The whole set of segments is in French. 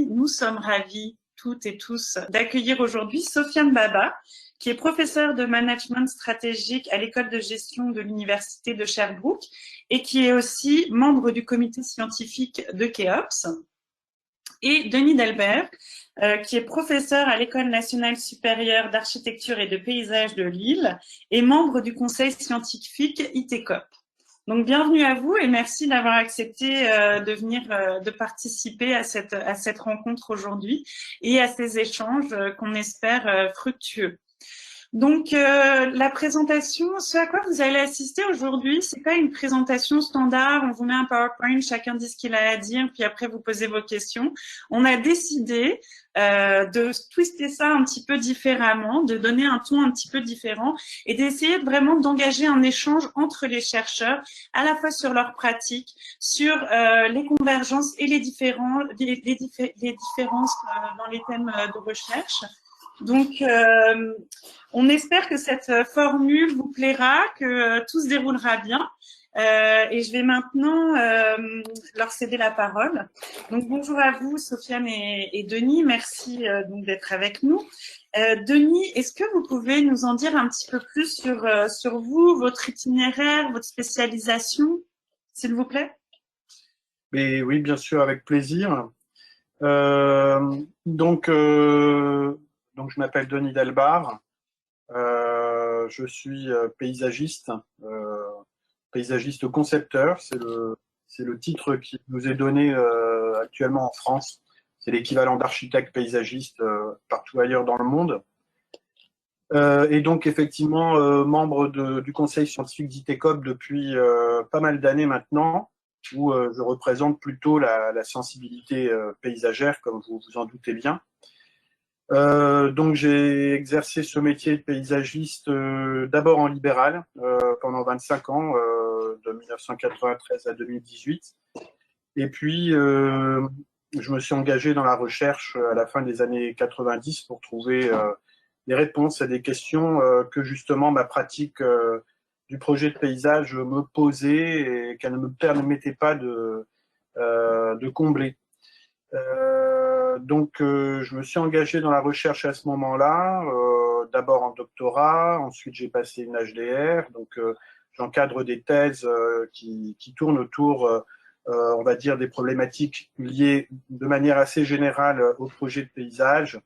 nous sommes ravis, toutes et tous, d'accueillir aujourd'hui Sofiane Baba, qui est professeur de management stratégique à l'école de gestion de l'université de Sherbrooke et qui est aussi membre du comité scientifique de Keops. Et Denis Delbert, qui est professeur à l'École nationale supérieure d'architecture et de paysage de Lille et membre du conseil scientifique ITECOP. Donc, bienvenue à vous et merci d'avoir accepté de venir, de participer à cette rencontre aujourd'hui et à ces échanges qu'on espère fructueux. Donc, la présentation, ce à quoi vous allez assister aujourd'hui, c'est pas une présentation standard. On vous met un PowerPoint, chacun dit ce qu'il a à dire, puis après vous posez vos questions. On a décidé de twister ça un petit peu différemment, de donner un ton un petit peu différent et d'essayer vraiment d'engager un échange entre les chercheurs, à la fois sur leurs pratiques, sur les convergences et les différences dans les thèmes de recherche. Donc, on espère que cette formule vous plaira, que tout se déroulera bien. Et je vais maintenant leur céder la parole. Donc, bonjour à vous, Sofiane et Denis. Merci donc d'être avec nous. Denis, est-ce que vous pouvez nous en dire un petit peu plus sur vous, votre itinéraire, votre spécialisation, s'il vous plaît? Mais oui, bien sûr, avec plaisir. Donc, je m'appelle Denis Delbard. Je suis paysagiste, paysagiste concepteur. C'est le titre qui nous est donné actuellement en France. C'est l'équivalent d'architecte paysagiste partout ailleurs dans le monde. Et donc, effectivement, membre du conseil scientifique d'ITECOP depuis pas mal d'années maintenant, où je représente plutôt la sensibilité paysagère, comme vous vous en doutez bien. Donc j'ai exercé ce métier de paysagiste d'abord en libéral pendant 25 ans, de 1993 à 2018. Et puis je me suis engagé dans la recherche à la fin des années 90 pour trouver des réponses à des questions que justement ma pratique du projet de paysage me posait et qu'elle ne me permettait pas de combler. Donc, je me suis engagé dans la recherche à ce moment-là, d'abord en doctorat, ensuite j'ai passé une HDR, donc j'encadre des thèses qui tournent autour, on va dire, des problématiques liées de manière assez générale au projet de paysage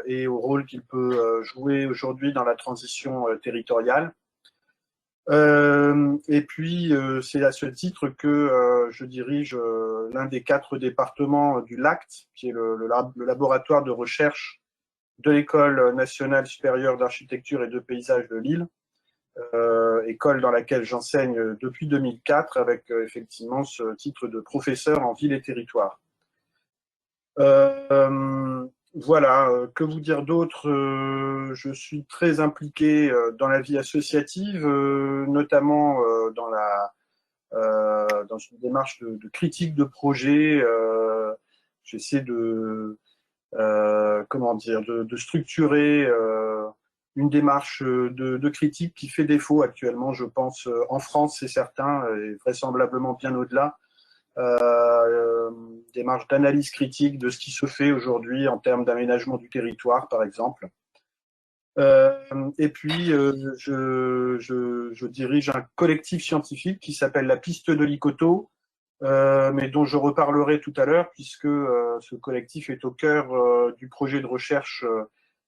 et au rôle qu'il peut jouer aujourd'hui dans la transition territoriale. Et puis, c'est à ce titre que je dirige l'un des 4 départements du LACT, qui est le laboratoire de recherche de l'École nationale supérieure d'architecture et de paysage de Lille, école dans laquelle j'enseigne depuis 2004 avec effectivement ce titre de professeur en ville et territoire. Voilà, que vous dire d'autre? Je suis très impliqué dans la vie associative, notamment dans une démarche de critique de projet. J'essaie comment dire, de structurer une démarche de critique qui fait défaut actuellement, je pense, en France, c'est certain, et vraisemblablement bien au-delà. Démarche d'analyse critique de ce qui se fait aujourd'hui en termes d'aménagement du territoire, par exemple. Et puis, je dirige un collectif scientifique qui s'appelle la Piste de l'Icoto, mais dont je reparlerai tout à l'heure, puisque ce collectif est au cœur du projet de recherche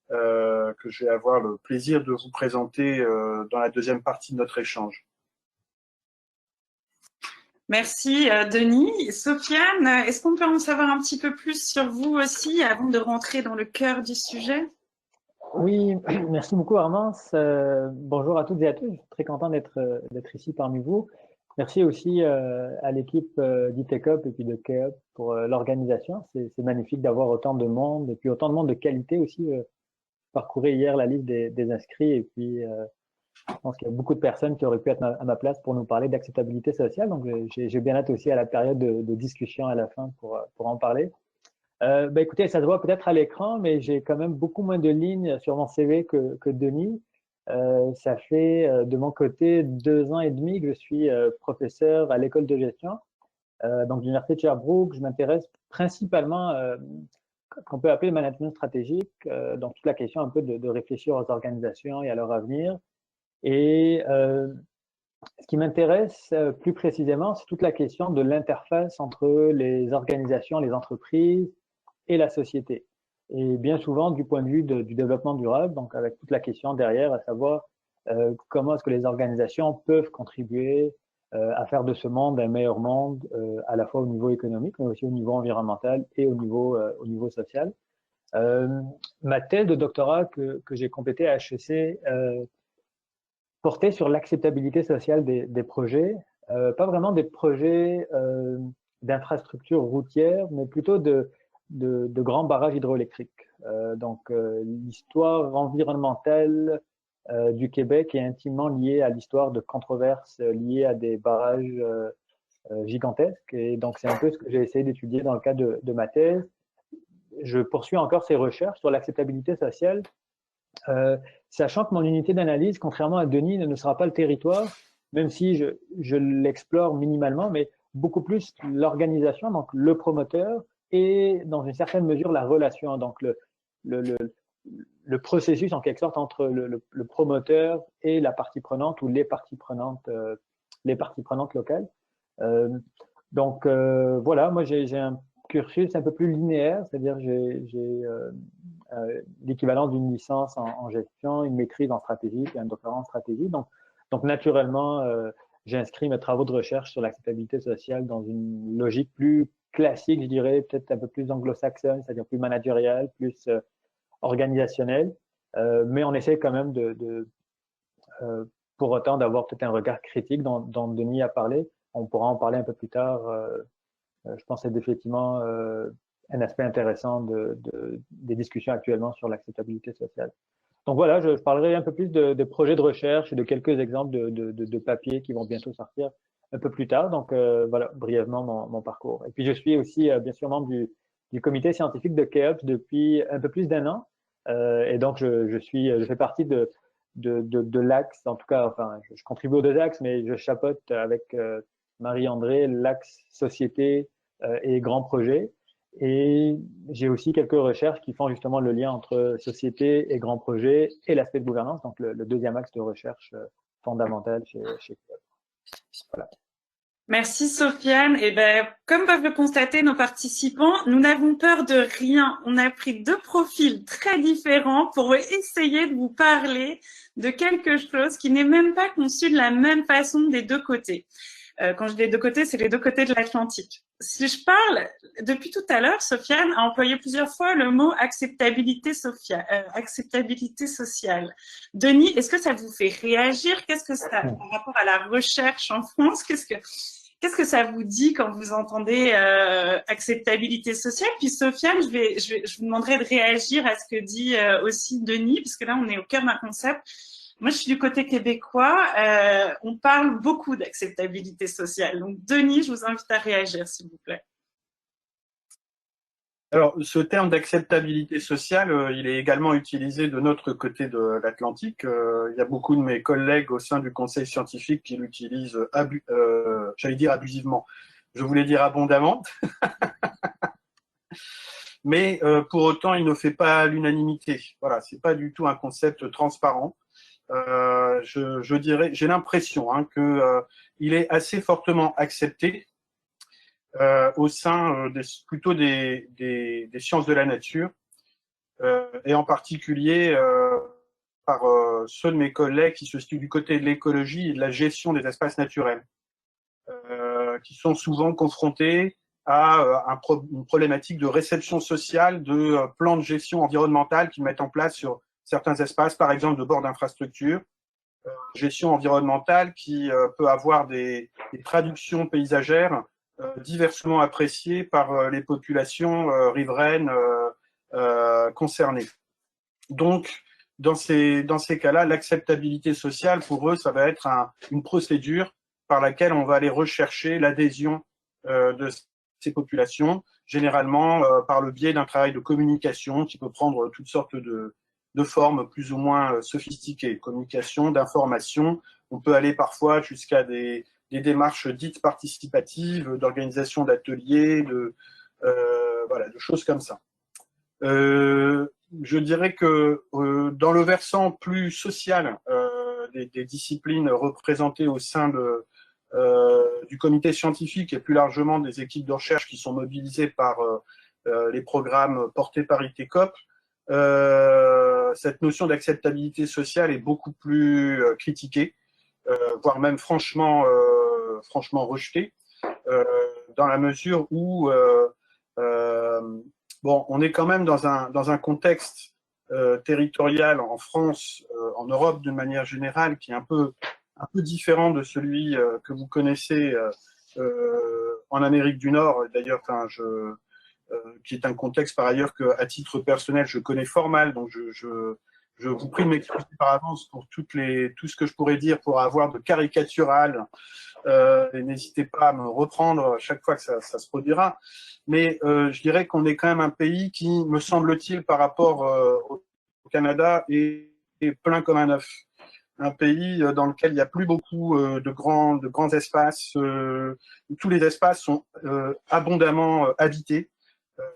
que je vais avoir le plaisir de vous présenter dans la deuxième partie de notre échange. Merci Denis. Sofiane, est-ce qu'on peut en savoir un petit peu plus sur vous aussi avant de rentrer dans le cœur du sujet? Oui, merci beaucoup Armance. Bonjour à toutes et à tous. Je suis très content d'être ici parmi vous. Merci aussi à l'équipe d'ITECOP et puis de Keops pour l'organisation. C'est magnifique d'avoir autant de monde et puis autant de monde de qualité aussi. Parcourir hier la liste des inscrits et puis je pense qu'il y a beaucoup de personnes qui auraient pu être à ma place pour nous parler d'acceptabilité sociale. Donc, j'ai bien hâte aussi à la période de discussion à la fin pour en parler. Écoutez, ça se voit peut-être à l'écran, mais j'ai quand même beaucoup moins de lignes sur mon CV que Denis. Ça fait de mon côté 2 ans et demi que je suis professeur à l'école de gestion. Donc, l'Université de Sherbrooke, je m'intéresse principalement qu'on peut appeler le management stratégique, donc toute la question un peu de réfléchir aux organisations et à leur avenir. Et ce qui m'intéresse plus précisément, c'est toute la question de l'interface entre les organisations, les entreprises et la société. Et bien souvent du point de vue du développement durable, donc avec toute la question derrière, à savoir comment est-ce que les organisations peuvent contribuer à faire de ce monde un meilleur monde, à la fois au niveau économique, mais aussi au niveau environnemental et au niveau social. Ma thèse de doctorat que j'ai complétée à HEC portait sur l'acceptabilité sociale des projets, pas vraiment des projets d'infrastructures routières, mais plutôt de grands barrages hydroélectriques. Donc, l'histoire environnementale du Québec est intimement liée à l'histoire de controverses liées à des barrages gigantesques. Et donc, c'est un peu ce que j'ai essayé d'étudier dans le cadre de ma thèse. Je poursuis encore ces recherches sur l'acceptabilité sociale, sachant que mon unité d'analyse, contrairement à Denis, ne sera pas le territoire, même si je l'explore minimalement, mais beaucoup plus l'organisation, donc le promoteur, et dans une certaine mesure la relation, donc le processus en quelque sorte entre le promoteur et la partie prenante ou les parties prenantes locales. Voilà, moi j'ai un cursus un peu plus linéaire, c'est-à-dire j'ai l'équivalent d'une licence en gestion, une maîtrise en stratégie et un doctorat en stratégie. Donc naturellement, j'ai inscrit mes travaux de recherche sur l'acceptabilité sociale dans une logique plus classique, je dirais, peut-être un peu plus anglo-saxonne, c'est-à-dire plus managériale, plus organisationnelle, mais on essaie quand même pour autant d'avoir peut-être un regard critique dont Denis a parlé. On pourra en parler un peu plus tard. Je pense que c'est effectivement un aspect intéressant des discussions actuellement sur l'acceptabilité sociale. Donc voilà, je parlerai un peu plus de projets de recherche et de quelques exemples de papiers qui vont bientôt sortir un peu plus tard. Donc voilà, brièvement mon parcours. Et puis je suis aussi bien sûr membre du comité scientifique de KEOPS depuis un peu plus d'1 an. Et donc je fais partie de l'axe, en tout cas, enfin, je contribue aux 2 axes, mais je chapeaute avec Marie-André l'axe société et grands projets. Et j'ai aussi quelques recherches qui font justement le lien entre société et grands projets et l'aspect de gouvernance, donc le 2e axe de recherche fondamental chez voilà. Merci Sofiane. Et comme peuvent le constater nos participants, nous n'avons peur de rien. On a pris 2 profils très différents pour essayer de vous parler de quelque chose qui n'est même pas conçu de la même façon des 2 côtés. Quand je dis les 2 côtés, c'est les 2 côtés de l'Atlantique. Si je parle, depuis tout à l'heure, Sofiane a employé plusieurs fois le mot acceptabilité sociale. Denis, est-ce que ça vous fait réagir? Qu'est-ce que ça, par rapport à la recherche en France, qu'est-ce que ça vous dit quand vous entendez acceptabilité sociale? Puis Sofiane, je vous demanderai de réagir à ce que dit aussi Denis, parce que là, on est au cœur d'un concept. Moi, je suis du côté québécois. On parle beaucoup d'acceptabilité sociale. Donc, Denis, je vous invite à réagir, s'il vous plaît. Alors, ce terme d'acceptabilité sociale, il est également utilisé de notre côté de l'Atlantique. Il y a beaucoup de mes collègues au sein du conseil scientifique qui l'utilisent, j'allais dire abusivement. Je voulais dire abondamment. Mais pour autant, il ne fait pas l'unanimité. Voilà, c'est pas du tout un concept transparent. Je dirais, j'ai l'impression que il est assez fortement accepté au sein plutôt des sciences de la nature et en particulier par ceux de mes collègues qui se situent du côté de l'écologie et de la gestion des espaces naturels, qui sont souvent confrontés à une problématique de réception sociale de plans de gestion environnementale qu'ils mettent en place sur certains espaces, par exemple de bord d'infrastructures, gestion environnementale qui peut avoir des traductions paysagères diversement appréciées par les populations riveraines concernées. Donc, dans ces cas-là, l'acceptabilité sociale, pour eux, ça va être une procédure par laquelle on va aller rechercher l'adhésion de ces populations, généralement par le biais d'un travail de communication qui peut prendre toutes sortes de formes plus ou moins sophistiquées, communication, d'information. On peut aller parfois jusqu'à des des démarches dites participatives, d'organisation d'ateliers, voilà, de choses comme ça. Je dirais que dans le versant plus social des disciplines représentées au sein du comité scientifique et plus largement des équipes de recherche qui sont mobilisées par les programmes portés par ITECOP, cette notion d'acceptabilité sociale est beaucoup plus critiquée, voire même franchement rejetée, dans la mesure où bon, on est quand même dans un contexte territorial en France, en Europe d'une manière générale, qui est un peu différent de celui que vous connaissez en Amérique du Nord. D'ailleurs, qui est un contexte par ailleurs que, à titre personnel, je connais fort mal. Donc, je vous prie de m'excuser par avance pour tout ce que je pourrais dire pour avoir de caricatural. Et n'hésitez pas à me reprendre chaque fois que ça se produira. Mais je dirais qu'on est quand même un pays qui, me semble-t-il, par rapport au Canada, est plein comme un œuf. Un pays dans lequel il n'y a plus beaucoup de grands espaces. Tous les espaces sont abondamment habités.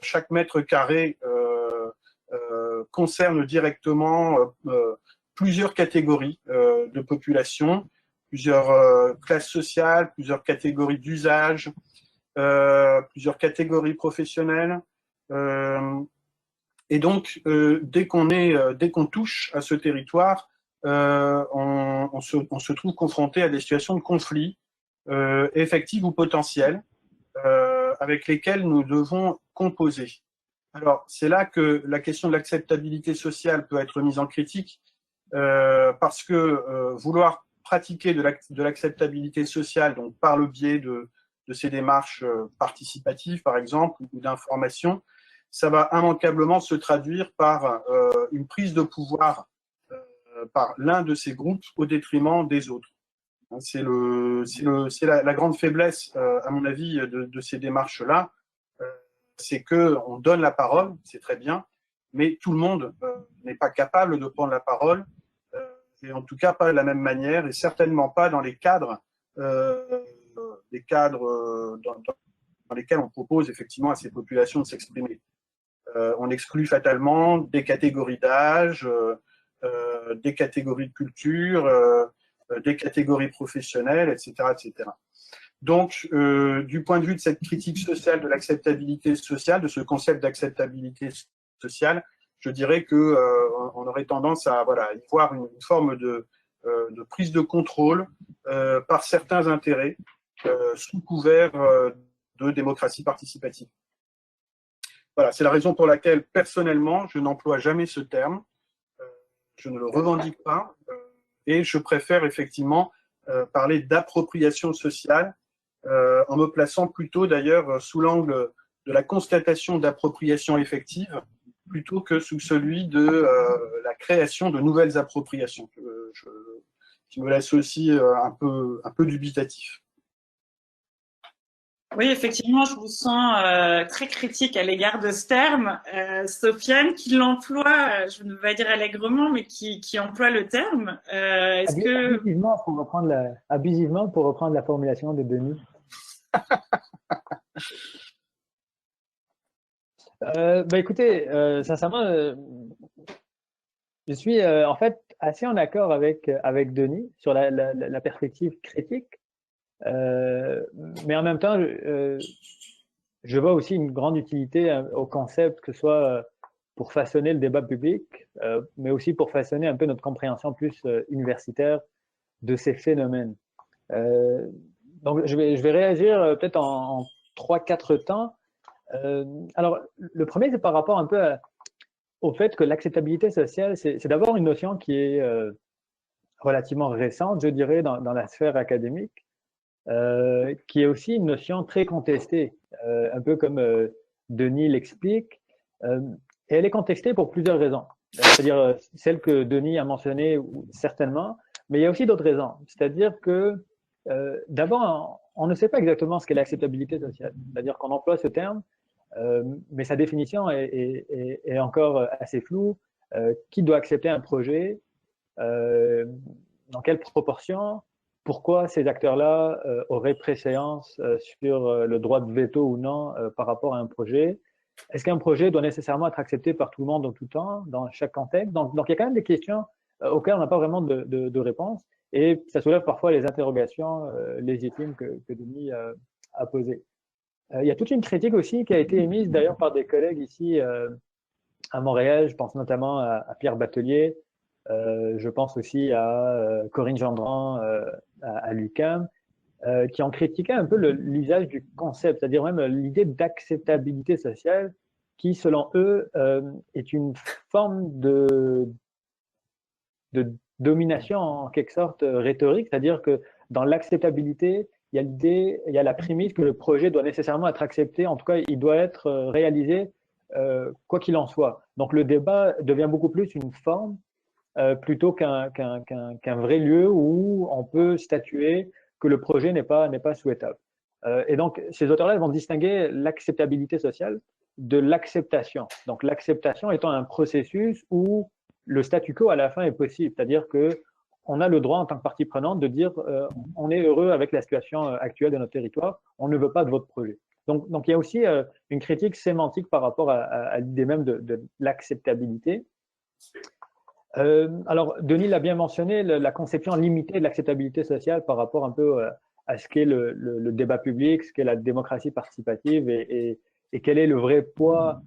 Chaque mètre carré concerne directement plusieurs catégories de population, plusieurs classes sociales, plusieurs catégories d'usage, plusieurs catégories professionnelles. Et donc, dès qu'on touche à ce territoire, on se trouve confronté à des situations de conflit effectifs ou potentiels avec lesquels nous devons composer. Alors, c'est là que la question de l'acceptabilité sociale peut être mise en critique, parce que vouloir pratiquer de l'acceptabilité sociale, donc par le biais de ces démarches participatives, par exemple, ou d'information, ça va immanquablement se traduire par une prise de pouvoir par l'un de ces groupes au détriment des autres. C'est la grande faiblesse, à mon avis, de ces démarches-là. C'est qu'on donne la parole, c'est très bien, mais tout le monde n'est pas capable de prendre la parole, et en tout cas pas de la même manière, et certainement pas dans les cadres, dans lesquels on propose effectivement à ces populations de s'exprimer. On exclut fatalement des catégories d'âge, des catégories de culture, des catégories professionnelles, etc., etc. Donc, du point de vue de cette critique sociale, de l'acceptabilité sociale, de ce concept d'acceptabilité sociale, je dirais que on aurait tendance à y voir une forme de prise de contrôle par certains intérêts sous couvert de démocratie participative. Voilà, c'est la raison pour laquelle, personnellement, je n'emploie jamais ce terme, je ne le revendique pas, et je préfère effectivement parler d'appropriation sociale, en me plaçant plutôt d'ailleurs sous l'angle de la constatation d'appropriation effective, plutôt que sous celui de la création de nouvelles appropriations, qui me laisse aussi un peu dubitatif. Oui, effectivement, je vous sens très critique à l'égard de ce terme. Sofiane, qui l'emploie, je ne vais pas dire allègrement, mais qui emploie le terme. Est-ce que... Abusivement pour reprendre la formulation de Denis. Écoutez, sincèrement, je suis en fait assez en accord avec Denis sur la perspective critique. Mais en même temps, je vois aussi une grande utilité au concept, que ce soit pour façonner le débat public, mais aussi pour façonner un peu notre compréhension plus universitaire de ces phénomènes. Donc, je vais réagir peut-être en 3-4 temps. Alors, le premier, c'est par rapport un peu au fait que l'acceptabilité sociale, c'est d'abord une notion qui est relativement récente, je dirais, dans la sphère académique. Qui est aussi une notion très contestée, un peu comme Denis l'explique. Et elle est contestée pour plusieurs raisons. C'est-à-dire celle que Denis a mentionnée certainement, mais il y a aussi d'autres raisons. C'est-à-dire que d'abord, on ne sait pas exactement ce qu'est l'acceptabilité sociale. C'est-à-dire qu'on emploie ce terme, mais sa définition est encore assez floue. Qui doit accepter un projet? Dans quelle proportion? pourquoi ces acteurs-là auraient préséance sur le droit de veto ou non par rapport à un projet. Est-ce qu'un projet doit nécessairement être accepté par tout le monde en tout temps, dans chaque contexte? Donc il y a quand même des questions auxquelles on n'a pas vraiment de réponse, et ça soulève parfois les interrogations légitimes que Denis a posées. Il y a toute une critique aussi qui a été émise d'ailleurs par des collègues ici à Montréal. Je pense notamment à Pierre Batelier, je pense aussi à Corinne Gendron à l'UQAM, qui ont critiqué un peu l'usage du concept, c'est-à-dire même l'idée d'acceptabilité sociale, qui, selon eux, est une forme de domination en quelque sorte rhétorique, c'est-à-dire que dans l'acceptabilité, il y a l'idée, il y a la prémisse que le projet doit nécessairement être accepté, en tout cas, il doit être réalisé quoi qu'il en soit. Donc le débat devient beaucoup plus une forme plutôt qu'un vrai lieu où on peut statuer que le projet n'est pas souhaitable. Et donc, ces auteurs-là vont distinguer l'acceptabilité sociale de l'acceptation. Donc, l'acceptation étant un processus où le statu quo à la fin est possible, c'est-à-dire que on a le droit en tant que partie prenante de dire on est heureux avec la situation actuelle de notre territoire, on ne veut pas de votre projet. Donc il y a aussi une critique sémantique par rapport à l'idée même de l'acceptabilité. Alors, Denis l'a bien mentionné, la conception limitée de l'acceptabilité sociale par rapport un peu à ce qu'est le débat public, ce qu'est la démocratie participative et quel est le vrai poids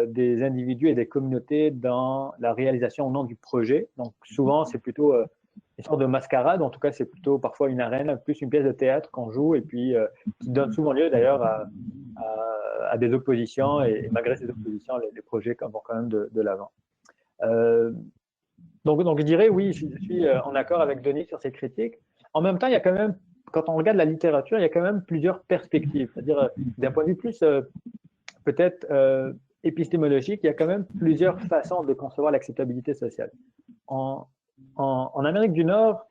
des individus et des communautés dans la réalisation au nom du projet. Donc, souvent, c'est plutôt une sorte de mascarade, en tout cas, c'est plutôt parfois une arène, plus une pièce de théâtre qu'on joue et puis qui donne souvent lieu d'ailleurs à des oppositions et malgré ces oppositions, les projets vont quand même de l'avant. Donc, je dirais, oui, je suis en accord avec Denis sur ces critiques. En même temps, il y a quand même, quand on regarde la littérature, il y a quand même plusieurs perspectives. C'est-à-dire, d'un point de vue plus peut-être épistémologique, il y a quand même plusieurs façons de concevoir l'acceptabilité sociale. En Amérique du Nord,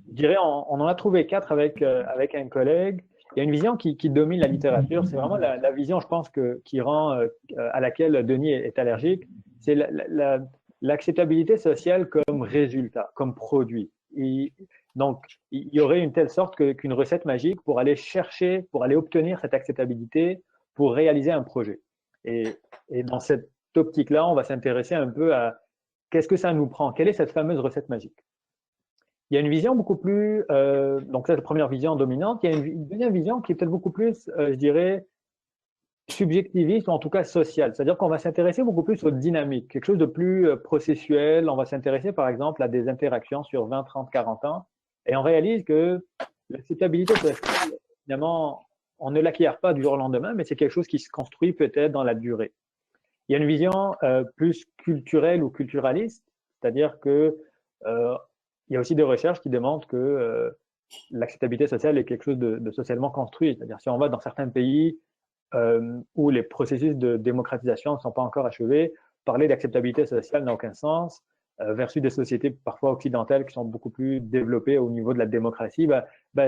je dirais, on en a trouvé 4 avec un collègue. Il y a une vision qui domine la littérature. C'est vraiment la vision, je pense, qui rend, à laquelle Denis est allergique. C'est l'acceptabilité sociale comme résultat, comme produit. Donc, il y aurait une telle sorte qu'une recette magique pour aller chercher, pour aller obtenir cette acceptabilité, pour réaliser un projet. Et dans cette optique-là, on va s'intéresser un peu à qu'est-ce que ça nous prend, quelle est cette fameuse recette magique. Il y a une vision beaucoup plus, donc c'est la première vision dominante, il y a une deuxième vision qui est peut-être beaucoup plus, je dirais, subjectiviste ou en tout cas social. C'est-à-dire qu'on va s'intéresser beaucoup plus aux dynamiques, quelque chose de plus processuel. On va s'intéresser par exemple à des interactions sur 20, 30, 40 ans et on réalise que l'acceptabilité sociale, finalement, on ne l'acquiert pas du jour au lendemain, mais c'est quelque chose qui se construit peut-être dans la durée. Il y a une vision plus culturelle ou culturaliste, c'est-à-dire que il y a aussi des recherches qui démontrent que l'acceptabilité sociale est quelque chose de socialement construit. C'est-à-dire si on va dans certains pays où les processus de démocratisation ne sont pas encore achevés, parler d'acceptabilité sociale n'a aucun sens, versus des sociétés parfois occidentales qui sont beaucoup plus développées au niveau de la démocratie,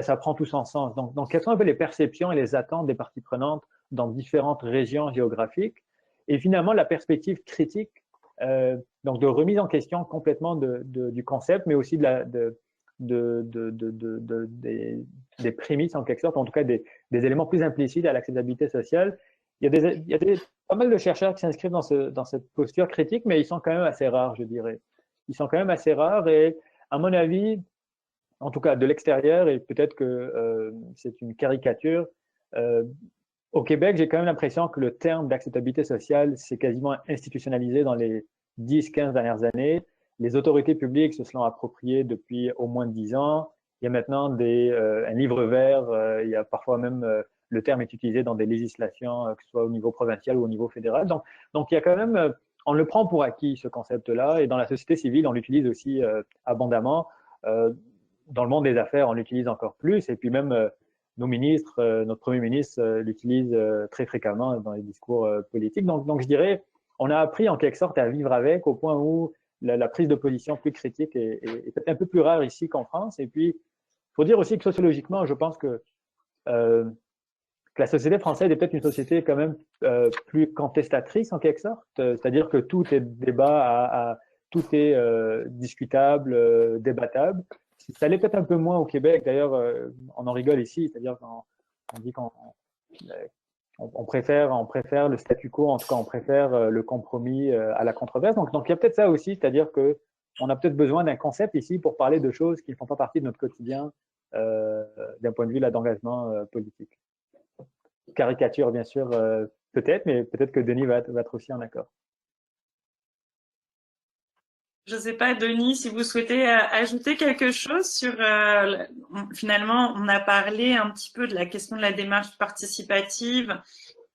ça prend tout son sens. Donc, quelles sont un peu les perceptions et les attentes des parties prenantes dans différentes régions géographiques? Et finalement, la perspective critique, donc de remise en question complètement du concept, mais aussi des prémices en quelque sorte, en tout cas des éléments plus implicites à l'acceptabilité sociale. Il y a pas mal de chercheurs qui s'inscrivent dans cette posture critique, mais ils sont quand même assez rares, je dirais. Ils sont quand même assez rares et, à mon avis, en tout cas de l'extérieur, et peut-être que c'est une caricature, au Québec, j'ai quand même l'impression que le terme d'acceptabilité sociale s'est quasiment institutionnalisé dans les 10-15 dernières années. Les autorités publiques se sont appropriées depuis au moins 10 ans. Il y a maintenant un livre vert, il y a parfois même le terme est utilisé dans des législations, que ce soit au niveau provincial ou au niveau fédéral. Donc il y a quand même, on le prend pour acquis ce concept-là, et dans la société civile, on l'utilise aussi abondamment. Dans le monde des affaires, on l'utilise encore plus, et puis même nos ministres, notre Premier ministre l'utilise très fréquemment dans les discours politiques. Donc je dirais, on a appris en quelque sorte à vivre avec, au point où la prise de position plus critique est peut-être un peu plus rare ici qu'en France. Et puis, il faut dire aussi que sociologiquement, je pense que la société française est peut-être une société quand même plus contestatrice en quelque sorte, c'est-à-dire que tout est débat, tout est discutable, débattable, ça l'est peut-être un peu moins au Québec. D'ailleurs, on en rigole ici, c'est-à-dire qu'on dit on préfère le statu quo, en tout cas, on préfère le compromis à la controverse. Donc il y a peut-être ça aussi, c'est-à-dire que on a peut-être besoin d'un concept ici pour parler de choses qui ne font pas partie de notre quotidien d'un point de vue d'engagement politique. Caricature, bien sûr, peut-être, mais peut-être que Denis va être aussi en accord. Je ne sais pas, Denis, si vous souhaitez ajouter quelque chose sur… finalement, on a parlé un petit peu de la question de la démarche participative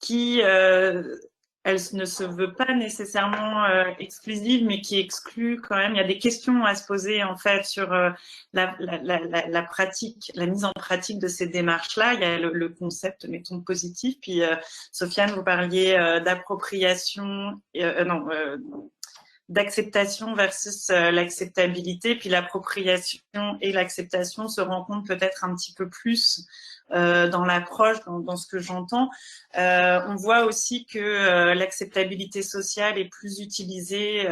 qui, elle ne se veut pas nécessairement exclusive, mais qui exclut quand même. Il y a des questions à se poser en fait sur la pratique, la mise en pratique de ces démarches-là. Il y a le concept, mettons, positif. Puis, Sofiane, vous parliez d'appropriation, d'acceptation versus l'acceptabilité, puis l'appropriation et l'acceptation se rencontrent peut-être un petit peu plus dans l'approche, dans ce que j'entends. On voit aussi que l'acceptabilité sociale est plus utilisée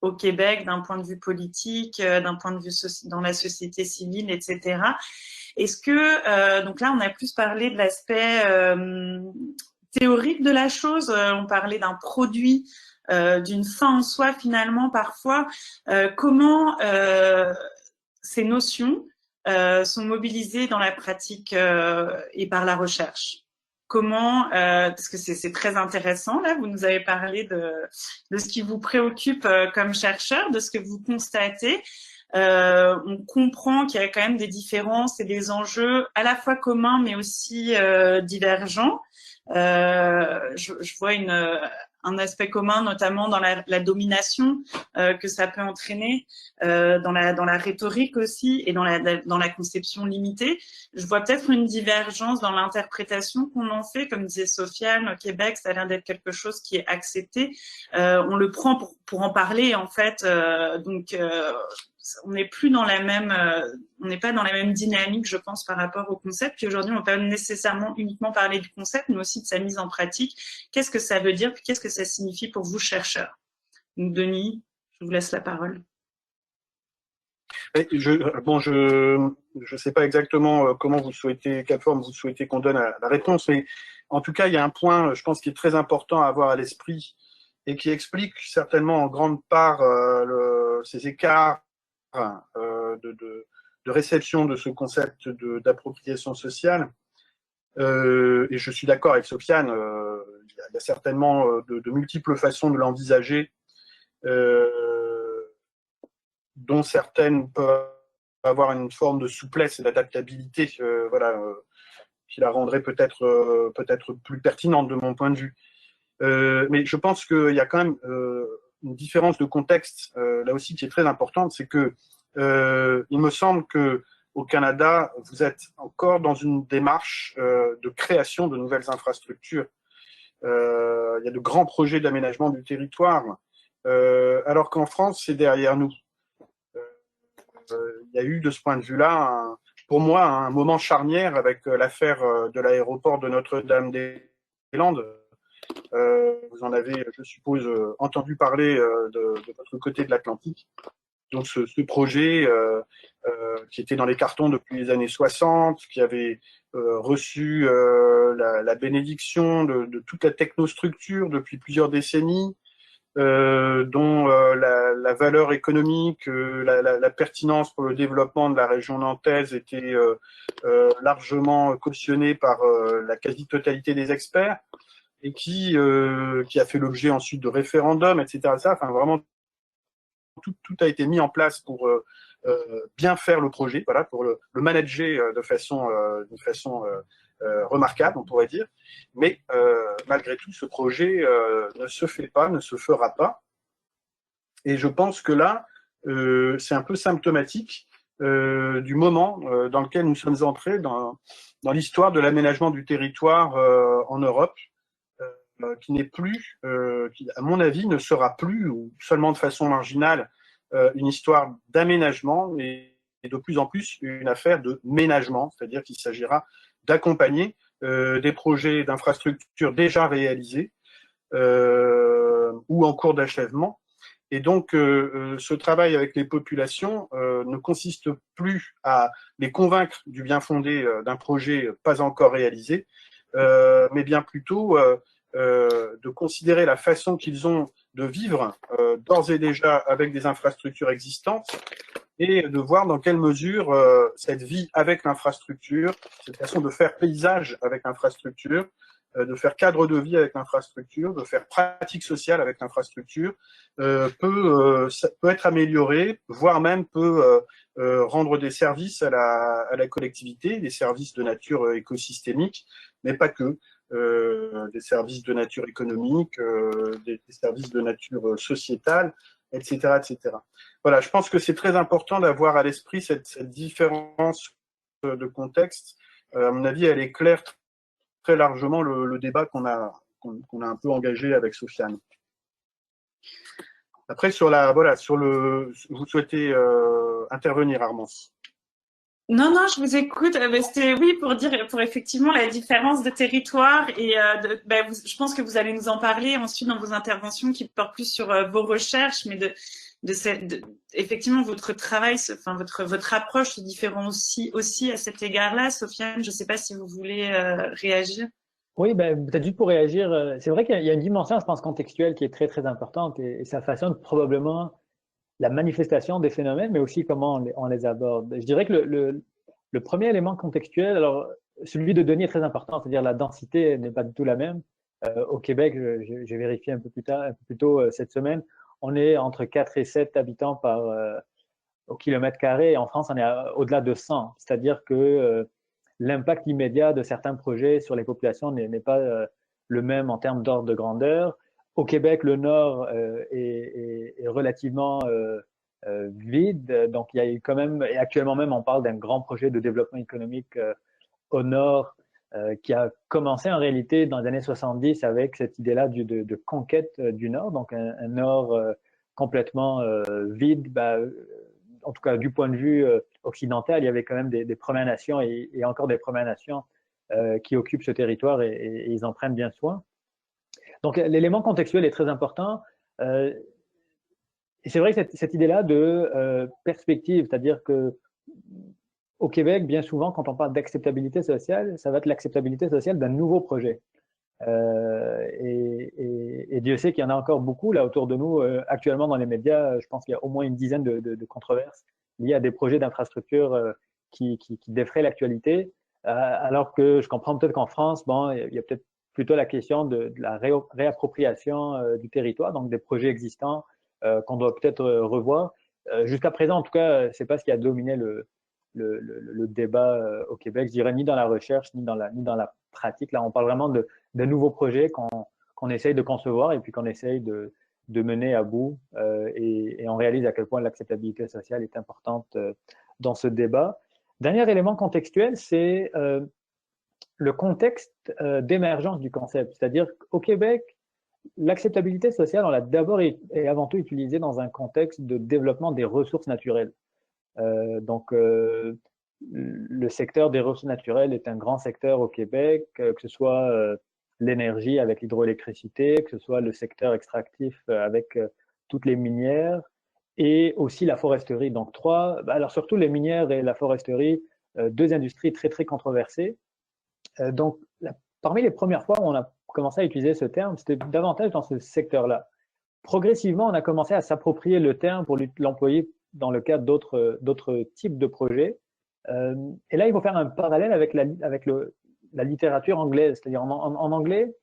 au Québec d'un point de vue politique, d'un point de vue dans la société civile, etc. Est-ce que, donc là, on a plus parlé de l'aspect théorique de la chose, on parlait d'un produit, d'une fin en soi finalement parfois, comment ces notions sont mobilisées dans la pratique et par la recherche. Comment, parce que c'est très intéressant là, vous nous avez parlé de ce qui vous préoccupe comme chercheur, de ce que vous constatez. On comprend qu'il y a quand même des différences et des enjeux à la fois communs mais aussi divergents. Je vois un aspect commun, notamment dans la domination que ça peut entraîner, dans la rhétorique aussi et dans la conception limitée. Je vois peut-être une divergence dans l'interprétation qu'on en fait. Comme disait Sofiane, au Québec, ça a l'air d'être quelque chose qui est accepté. On le prend pour en parler, en fait. Donc, on n'est plus dans la même, on n'est pas dans la même dynamique, je pense, par rapport au concept. Puis aujourd'hui, on ne peut pas nécessairement uniquement parler du concept, mais aussi de sa mise en pratique. Qu'est-ce que ça veut dire, puis qu'est-ce que ça signifie pour vous, chercheurs? Donc, Denis, je vous laisse la parole. Je sais pas exactement comment vous souhaitez, quelle forme vous souhaitez qu'on donne à la réponse, mais en tout cas, il y a un point, je pense, qui est très important à avoir à l'esprit et qui explique certainement en grande part ces écarts de réception de ce concept d'appropriation sociale. Et je suis d'accord avec Sofiane, il y a certainement de multiples façons de l'envisager, dont certaines peuvent avoir une forme de souplesse et d'adaptabilité, qui la rendrait peut-être plus pertinente de mon point de vue. Mais je pense qu'il y a quand même une différence de contexte là aussi qui est très importante, c'est que il me semble que au Canada, vous êtes encore dans une démarche de création de nouvelles infrastructures. Il y a de grands projets d'aménagement du territoire, alors qu'en France, c'est derrière nous. Il y a eu de ce point de vue-là, pour moi, un moment charnière avec l'affaire de l'aéroport de Notre-Dame-des-Landes. Vous en avez, je suppose, entendu parler de votre côté de l'Atlantique. Donc ce projet qui était dans les cartons depuis les années 60, qui avait reçu la bénédiction de toute la technostructure depuis plusieurs décennies, dont la valeur économique, la pertinence pour le développement de la région nantaise était largement cautionnée par la quasi-totalité des experts, et qui a fait l'objet ensuite de référendums, etc. Enfin, vraiment, tout a été mis en place pour bien faire le projet, voilà, pour le manager de façon remarquable, on pourrait dire. Mais malgré tout, ce projet ne se fait pas, ne se fera pas. Et je pense que là, c'est un peu symptomatique du moment dans lequel nous sommes entrés dans l'histoire de l'aménagement du territoire en Europe, qui n'est plus, qui, à mon avis, ne sera plus, ou seulement de façon marginale, une histoire d'aménagement, mais de plus en plus une affaire de ménagement, c'est-à-dire qu'il s'agira d'accompagner des projets d'infrastructures déjà réalisés ou en cours d'achèvement, Et donc, ce travail avec les populations ne consiste plus à les convaincre du bien fondé d'un projet pas encore réalisé, mais bien plutôt de considérer la façon qu'ils ont de vivre d'ores et déjà avec des infrastructures existantes et de voir dans quelle mesure cette vie avec l'infrastructure, cette façon de faire paysage avec l'infrastructure, de faire cadre de vie avec l'infrastructure, de faire pratique sociale avec l'infrastructure, peut être améliorée, voire même peut rendre des services à la collectivité, des services de nature écosystémique, mais pas que. Des services de nature économique, des services de nature sociétale, etc., etc. Voilà, je pense que c'est très important d'avoir à l'esprit cette différence de contexte. À mon avis, elle éclaire très largement le débat qu'on a un peu engagé avec Sofiane. Après, vous souhaitez intervenir, Armance? Non, non, je vous écoute. C'était oui pour effectivement la différence de territoire et je pense que vous allez nous en parler ensuite dans vos interventions qui portent plus sur vos recherches, mais effectivement votre travail, enfin votre approche se différent aussi à cet égard-là. Sofiane, je ne sais pas si vous voulez réagir. Oui, peut-être juste pour réagir, c'est vrai qu'il y a une dimension, je pense, contextuelle qui est très, très importante et ça façonne probablement la manifestation des phénomènes, mais aussi comment on les aborde. Je dirais que le premier élément contextuel, alors celui de Denis est très important, c'est-à-dire la densité n'est pas du tout la même. Au Québec, j'ai vérifié un peu plus tôt cette semaine, on est entre 4 et 7 habitants au kilomètre carré, et en France, on est au-delà de 100. C'est-à-dire que l'impact immédiat de certains projets sur les populations n'est pas le même en termes d'ordre de grandeur. Au Québec, le nord est relativement vide, donc il y a eu quand même, et actuellement même, on parle d'un grand projet de développement économique au nord qui a commencé en réalité dans les années 70 avec cette idée-là de conquête du nord, donc un nord complètement vide, en tout cas du point de vue occidental, il y avait quand même des Premières Nations et encore des Premières Nations qui occupent ce territoire et ils en prennent bien soin. Donc l'élément contextuel est très important. Et c'est vrai que cette idée-là de perspective, c'est-à-dire que au Québec, bien souvent, quand on parle d'acceptabilité sociale, ça va être l'acceptabilité sociale d'un nouveau projet. Et Dieu sait qu'il y en a encore beaucoup là autour de nous. Actuellement, dans les médias, je pense qu'il y a au moins une dizaine de controverses liées à des projets d'infrastructure qui défraient l'actualité. Alors que je comprends peut-être qu'en France, bon, il y a peut-être plutôt la question de la réappropriation du territoire, donc des projets existants qu'on doit peut-être revoir. Jusqu'à présent, en tout cas, c'est pas ce qui a dominé le débat au Québec, je dirais, ni dans la recherche, ni dans la pratique. Là, on parle vraiment de nouveaux projets qu'on essaye de concevoir et puis qu'on essaye de mener à bout. Et on réalise à quel point l'acceptabilité sociale est importante dans ce débat. Dernier élément contextuel, c'est le contexte d'émergence du concept. C'est-à-dire qu'au Québec, l'acceptabilité sociale, on l'a d'abord et avant tout utilisée dans un contexte de développement des ressources naturelles. Donc, le secteur des ressources naturelles est un grand secteur au Québec, que ce soit l'énergie avec l'hydroélectricité, que ce soit le secteur extractif avec toutes les minières et aussi la foresterie. Donc, alors surtout les minières et la foresterie, deux industries très, très controversées. Donc, parmi les premières fois où on a commencé à utiliser ce terme, c'était davantage dans ce secteur-là. Progressivement, on a commencé à s'approprier le terme pour l'employer dans le cadre d'autres types de projets. Et là, il faut faire un parallèle avec la littérature anglaise. C'est-à-dire en anglais,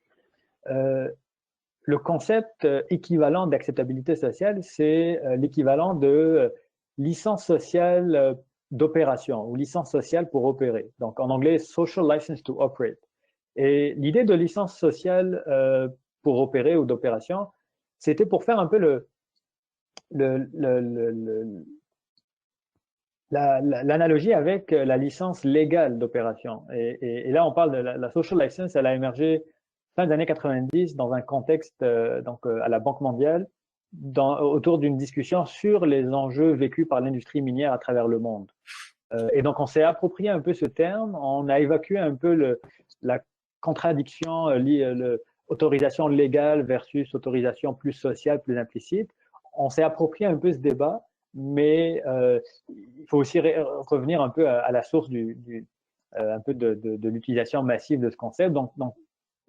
le concept équivalent d'acceptabilité sociale, c'est l'équivalent de licence sociale d'opération ou licence sociale pour opérer. Donc en anglais, social license to operate. Et l'idée de licence sociale pour opérer ou d'opération, c'était pour faire un peu l'analogie avec la licence légale d'opération. Et là, on parle de la social license, elle a émergé fin des années 90 dans un contexte à la Banque mondiale autour d'une discussion sur les enjeux vécus par l'industrie minière à travers le monde. Et donc, on s'est approprié un peu ce terme, on a évacué un peu la contradiction, autorisation légale versus autorisation plus sociale, plus implicite. on s'est approprié un peu ce débat, mais il faut aussi revenir un peu à la source un peu de l'utilisation massive de ce concept. Donc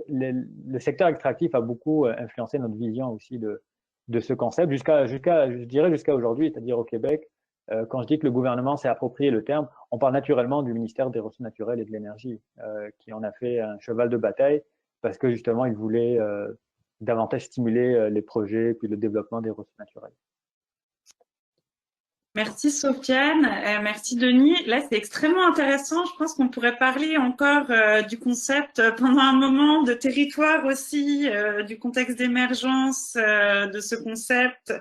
le secteur extractif a beaucoup influencé notre vision aussi de ce concept je dirais jusqu'à aujourd'hui, c'est-à-dire au Québec. Quand je dis que le gouvernement s'est approprié le terme, on parle naturellement du ministère des Ressources naturelles et de l'Énergie, qui en a fait un cheval de bataille parce que justement, il voulait davantage stimuler les projets puis le développement des ressources naturelles. Merci Sofiane, merci Denis. Là, c'est extrêmement intéressant. Je pense qu'on pourrait parler encore du concept pendant un moment, de territoire aussi, du contexte d'émergence de ce concept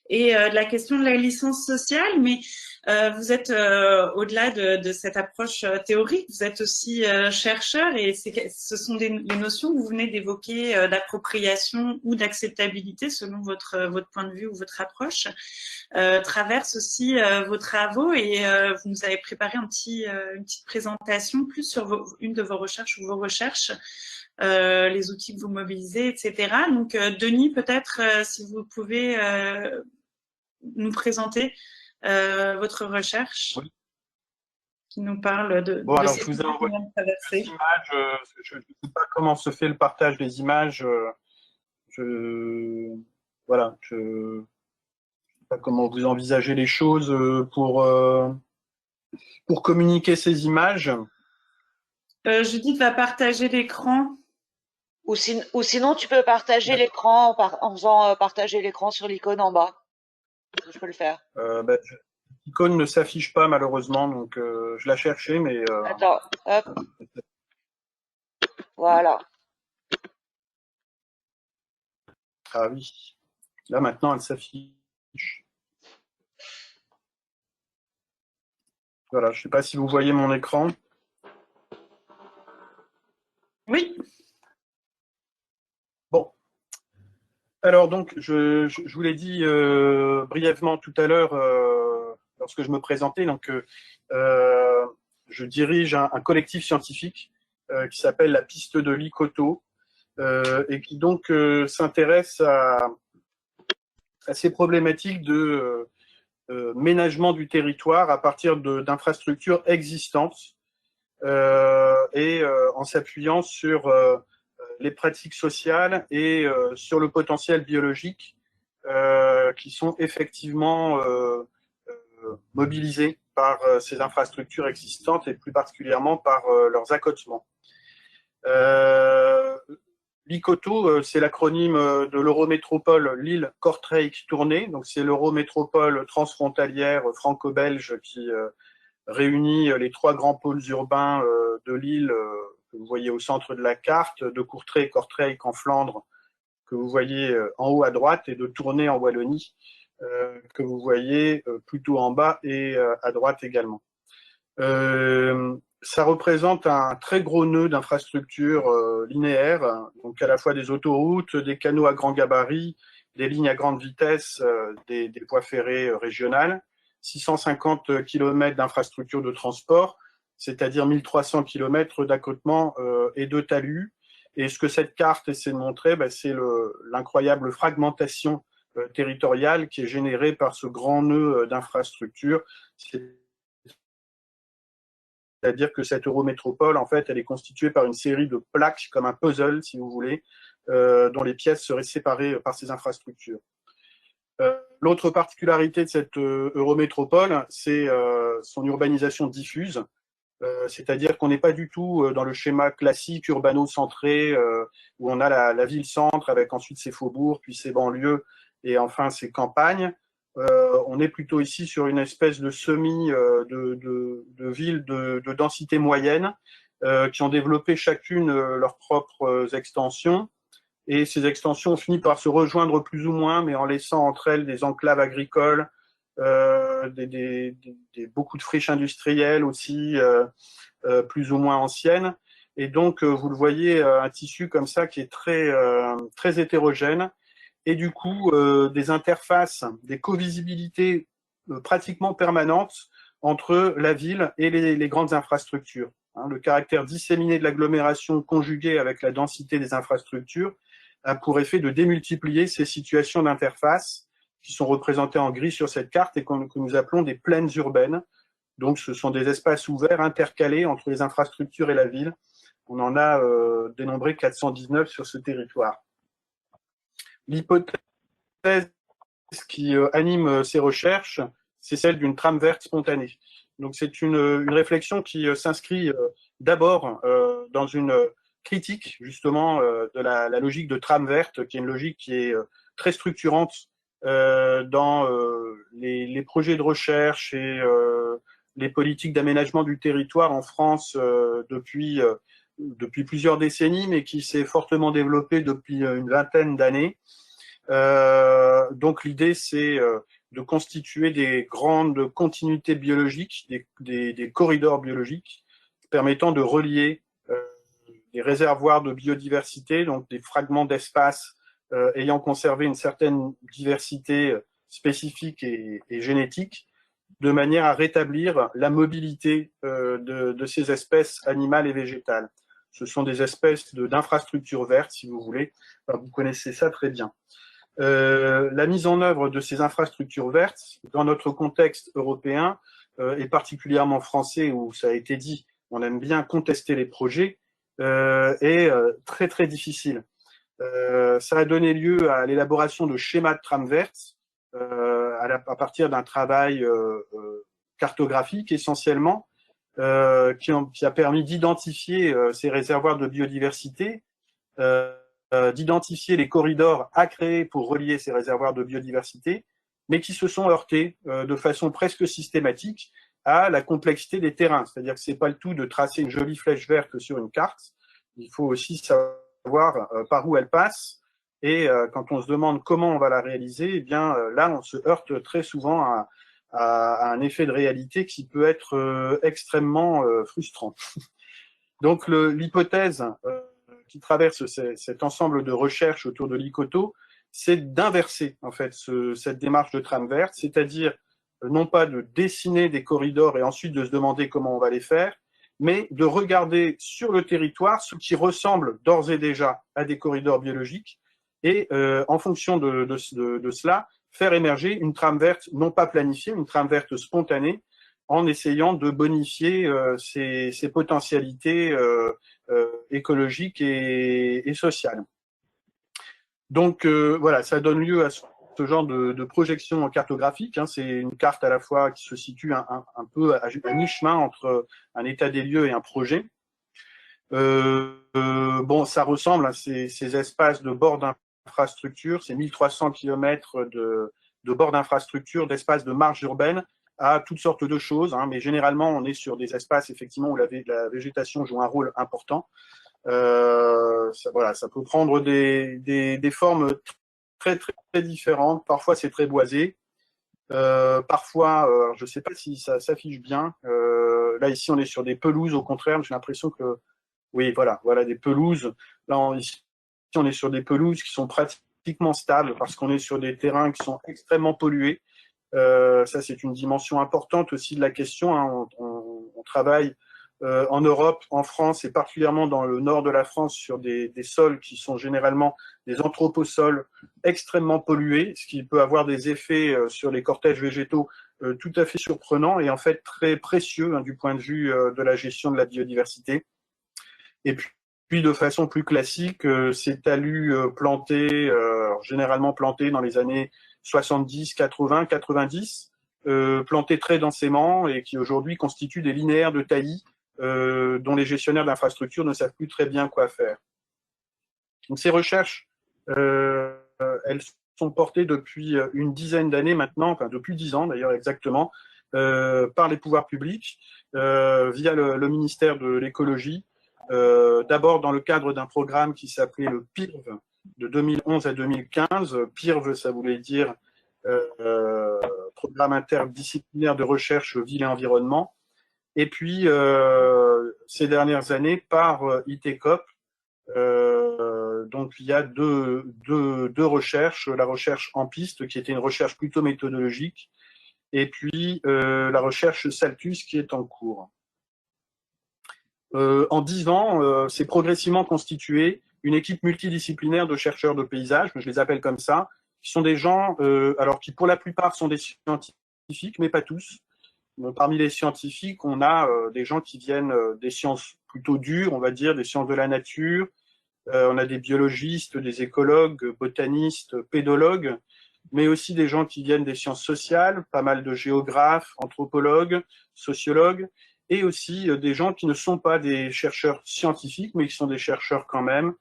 et de la question de la licence sociale. Mais vous êtes au-delà de cette approche théorique, vous êtes aussi chercheur et ce sont les notions que vous venez d'évoquer d'appropriation ou d'acceptabilité selon votre point de vue ou votre approche. Traverse aussi vos travaux et vous nous avez préparé une petite présentation plus sur une de vos recherches ou vos recherches, les outils que vous mobilisez, etc. Donc, Denis, peut-être si vous pouvez nous présenter votre recherche qui nous parle de alors, ces je vous ai envoyé traversées. des images. Je ne sais pas comment se fait le partage des images. Voilà, je sais pas comment vous envisagez les choses pour communiquer ces images. Judith va partager l'écran. Ou sinon, tu peux partager l'écran en faisant partager l'écran sur l'icône en bas. Je peux le faire. L'icône ne s'affiche pas malheureusement, donc je la cherchais, mais. Attends, hop. Voilà. Ah oui. Là maintenant, elle s'affiche. Voilà, je ne sais pas si vous voyez mon écran. Oui. Bon. Alors donc, je vous l'ai dit brièvement tout à l'heure lorsque je me présentais. Donc, je dirige un collectif scientifique qui s'appelle la Piste de Likoto et qui donc s'intéresse à ces problématiques de ménagement du territoire à partir d'infrastructures existantes et en s'appuyant sur les pratiques sociales et sur le potentiel biologique qui sont effectivement mobilisés par ces infrastructures existantes et plus particulièrement par leurs accotements. L'ICOTO, c'est l'acronyme de l'Eurométropole Lille-Kortrijk-Tournai. Donc, c'est l'Eurométropole transfrontalière franco-belge qui réunit les trois grands pôles urbains de l'île que vous voyez au centre de la carte, de Courtrai et Kortrijk en Flandre, que vous voyez en haut à droite, et de Tournai en Wallonie, que vous voyez plutôt en bas et à droite également. Ça représente un très gros nœud d'infrastructures linéaires, donc à la fois des autoroutes, des canaux à grand gabarit, des lignes à grande vitesse, des voies ferrées régionales, 650 km d'infrastructures de transport, c'est-à-dire 1300 km d'accotements et de talus. Et ce que cette carte essaie de montrer, c'est l'incroyable fragmentation territoriale qui est générée par ce grand nœud d'infrastructures. C'est-à-dire que cette eurométropole, en fait, elle est constituée par une série de plaques, comme un puzzle, si vous voulez, dont les pièces seraient séparées par ces infrastructures. L'autre particularité de cette eurométropole, c'est son urbanisation diffuse, c'est-à-dire qu'on n'est pas du tout dans le schéma classique urbano-centré, où on a la ville-centre avec ensuite ses faubourgs, puis ses banlieues, et enfin ses campagnes. On est plutôt ici sur une espèce de de villes de densité moyenne qui ont développé chacune leurs propres extensions. Et ces extensions ont fini par se rejoindre plus ou moins, mais en laissant entre elles des enclaves agricoles, beaucoup de friches industrielles aussi, plus ou moins anciennes. Et donc, vous le voyez, un tissu comme ça qui est très hétérogène. Et du coup, des interfaces, des covisibilités pratiquement permanentes entre la ville et les grandes infrastructures. Le caractère disséminé de l'agglomération conjugué avec la densité des infrastructures a pour effet de démultiplier ces situations d'interface qui sont représentés en gris sur cette carte et que nous appelons des plaines urbaines. Donc, ce sont des espaces ouverts intercalés entre les infrastructures et la ville. On en a dénombré 419 sur ce territoire. L'hypothèse qui anime ces recherches, c'est celle d'une trame verte spontanée. Donc, c'est une réflexion qui s'inscrit d'abord dans une critique, justement, de la logique de trame verte, qui est une logique qui est très structurante dans les projets de recherche et les politiques d'aménagement du territoire en France depuis plusieurs décennies, mais qui s'est fortement développée depuis une vingtaine d'années. Donc l'idée, c'est de constituer des grandes continuités biologiques, des corridors biologiques, permettant de relier des réservoirs de biodiversité, donc des fragments d'espace ayant conservé une certaine diversité spécifique et génétique, de manière à rétablir la mobilité de ces espèces animales et végétales. Ce sont des espèces d'infrastructures vertes, si vous voulez. Enfin, vous connaissez ça très bien. La mise en œuvre de ces infrastructures vertes, dans notre contexte européen, et particulièrement français, où ça a été dit, on aime bien contester les projets, est très très difficile. Ça a donné lieu à l'élaboration de schémas de trames vertes à partir d'un travail cartographique essentiellement, qui a permis d'identifier ces réservoirs de biodiversité, d'identifier les corridors à créer pour relier ces réservoirs de biodiversité, mais qui se sont heurtés de façon presque systématique à la complexité des terrains. C'est-à-dire que ce n'est pas le tout de tracer une jolie flèche verte sur une carte, il faut aussi savoir par où elle passe, et quand on se demande comment on va la réaliser, eh bien là on se heurte très souvent à un effet de réalité qui peut être extrêmement frustrant. Donc l'hypothèse qui traverse cet ensemble de recherches autour de l'ICOTO, c'est d'inverser en fait cette démarche de trame verte, c'est-à-dire non pas de dessiner des corridors et ensuite de se demander comment on va les faire, mais de regarder sur le territoire ce qui ressemble d'ores et déjà à des corridors biologiques et en fonction de cela, faire émerger une trame verte non pas planifiée, une trame verte spontanée, en essayant de bonifier ses potentialités écologiques et sociales. Donc voilà, ça donne lieu à ce genre de projection cartographique. Hein. C'est une carte à la fois qui se situe un peu à mi-chemin entre un état des lieux et un projet. Bon, ça ressemble à ces espaces de bord d'infrastructure, ces 1300 km de bord d'infrastructure, d'espaces de marge urbaine, à toutes sortes de choses, hein, mais généralement on est sur des espaces effectivement où la végétation joue un rôle important. Voilà, ça peut prendre des formes très très différentes. Parfois c'est très boisé, parfois, je ne sais pas si ça s'affiche bien. Là ici on est sur des pelouses, au contraire, j'ai l'impression que oui, voilà des pelouses. Là ici on est sur des pelouses qui sont pratiquement stables parce qu'on est sur des terrains qui sont extrêmement pollués. Ça, c'est une dimension importante aussi de la question. Hein. On travaille en Europe, en France et particulièrement dans le nord de la France sur des sols qui sont généralement des anthroposols extrêmement pollués, ce qui peut avoir des effets sur les cortèges végétaux tout à fait surprenants et en fait très précieux hein, du point de vue de la gestion de la biodiversité. Et puis de façon plus classique, ces talus plantés, généralement plantés dans les années 70, 80, 90, plantés très densément et qui aujourd'hui constituent des linéaires de taillis dont les gestionnaires d'infrastructures ne savent plus très bien quoi faire. Donc ces recherches, elles sont portées depuis une dizaine d'années maintenant, enfin depuis 10 ans d'ailleurs exactement, par les pouvoirs publics, via le ministère de l'écologie, d'abord dans le cadre d'un programme qui s'appelait le PIRV, de 2011 à 2015. PIRV, ça voulait dire Programme interdisciplinaire de recherche ville et environnement. Et puis, ces dernières années, par ITECOP, donc il y a deux recherches, la recherche en piste, qui était une recherche plutôt méthodologique, et puis la recherche Saltus, qui est en cours. En 10 ans, c'est progressivement constitué une équipe multidisciplinaire de chercheurs de paysages, je les appelle comme ça, qui sont des gens, alors qui pour la plupart sont des scientifiques, mais pas tous. Parmi les scientifiques, on a des gens qui viennent des sciences plutôt dures, on va dire, des sciences de la nature. On a des biologistes, des écologues, botanistes, pédologues, mais aussi des gens qui viennent des sciences sociales, pas mal de géographes, anthropologues, sociologues, et aussi des gens qui ne sont pas des chercheurs scientifiques, mais qui sont des chercheurs quand même,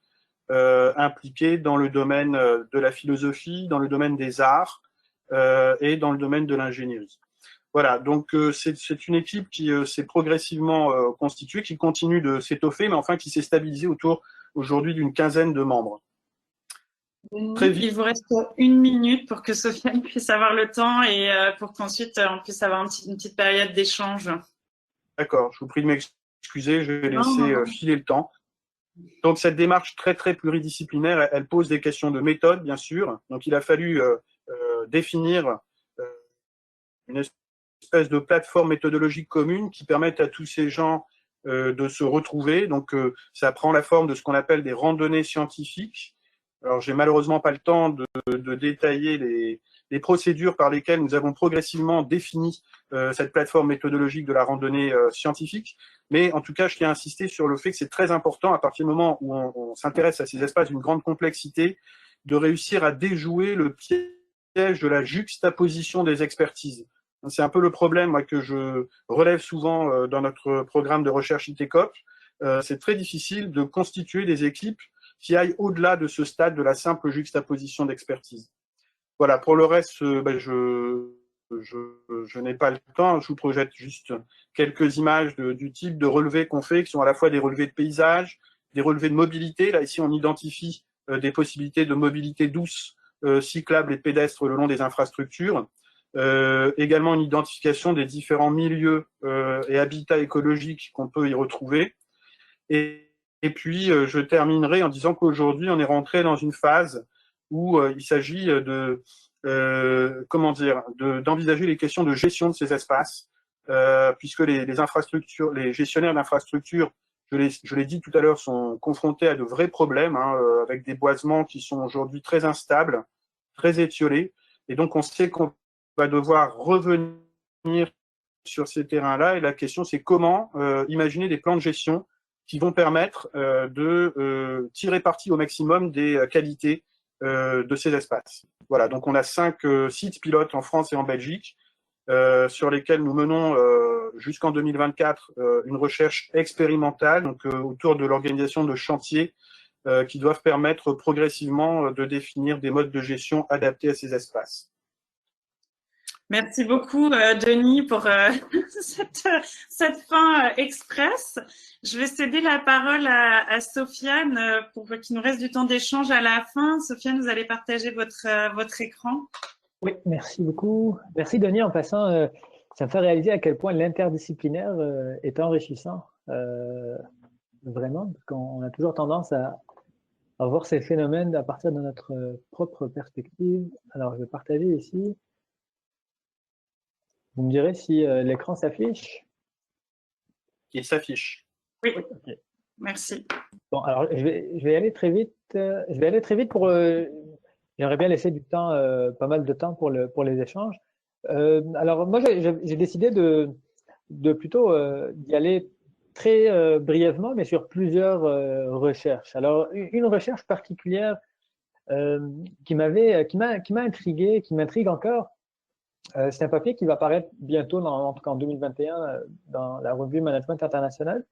impliqués dans le domaine de la philosophie, dans le domaine des arts et dans le domaine de l'ingénierie. Voilà, donc c'est une équipe qui s'est progressivement constituée, qui continue de s'étoffer, mais enfin qui s'est stabilisée autour aujourd'hui d'une quinzaine de membres. Très vite. Il vous reste 1 minute pour que Sofiane puisse avoir le temps et pour qu'ensuite on puisse avoir une petite période d'échange. D'accord, je vous prie de m'excuser, je vais laisser filer le temps. Donc cette démarche très pluridisciplinaire, elle pose des questions de méthode, bien sûr. Donc il a fallu définir une espèce de plateforme méthodologique commune qui permette à tous ces gens de se retrouver. Donc ça prend la forme de ce qu'on appelle des randonnées scientifiques. Alors j'ai malheureusement pas le temps de détailler les procédures par lesquelles nous avons progressivement défini cette plateforme méthodologique de la randonnée scientifique. Mais en tout cas, je tiens à insister sur le fait que c'est très important, à partir du moment où on s'intéresse à ces espaces d'une grande complexité, de réussir à déjouer le piège de la juxtaposition des expertises. C'est un peu le problème moi, que je relève souvent dans notre programme de recherche ITECOP. C'est très difficile de constituer des équipes qui aillent au-delà de ce stade de la simple juxtaposition d'expertise. Voilà, pour le reste, je n'ai pas le temps. Je vous projette juste quelques images du type de relevés qu'on fait, qui sont à la fois des relevés de paysage, des relevés de mobilité. Là, ici, on identifie des possibilités de mobilité douce, cyclable et pédestre le long des infrastructures. Également une identification des différents milieux et habitats écologiques qu'on peut y retrouver. Et puis, je terminerai en disant qu'aujourd'hui, on est rentré dans une phase où il s'agit d'envisager les questions de gestion de ces espaces, puisque les infrastructures, les gestionnaires d'infrastructures, je l'ai dit tout à l'heure, sont confrontés à de vrais problèmes, avec des boisements qui sont aujourd'hui très instables, très étiolés. Et donc, on sait qu'on va devoir revenir sur ces terrains-là. Et la question, c'est comment imaginer des plans de gestion qui vont permettre de tirer parti au maximum des qualités de ces espaces. Voilà, donc on a 5 sites pilotes en France et en Belgique sur lesquels nous menons jusqu'en 2024 une recherche expérimentale donc, autour de l'organisation de chantiers qui doivent permettre progressivement de définir des modes de gestion adaptés à ces espaces. Merci beaucoup, Denis, pour cette fin express. Je vais céder la parole à Sofiane pour qu'il nous reste du temps d'échange à la fin. Sofiane, vous allez partager votre écran. Oui, merci beaucoup. Merci, Denis. En passant, ça me fait réaliser à quel point l'interdisciplinaire est enrichissant. Vraiment, parce qu'on a toujours tendance à voir ces phénomènes à partir de notre propre perspective. Alors, je vais partager ici. Vous me direz si l'écran s'affiche? Il s'affiche. Oui, okay. Merci. Bon, alors je vais aller très vite. Je vais aller très vite pour. J'aimerais bien laisser du temps, pas mal de temps pour les échanges. Alors moi, j'ai décidé de plutôt d'y aller très brièvement, mais sur plusieurs recherches. Alors une recherche particulière qui m'a intrigué, qui m'intrigue encore. C'est un papier qui va paraître bientôt, en tout cas en 2021, dans la revue Management International.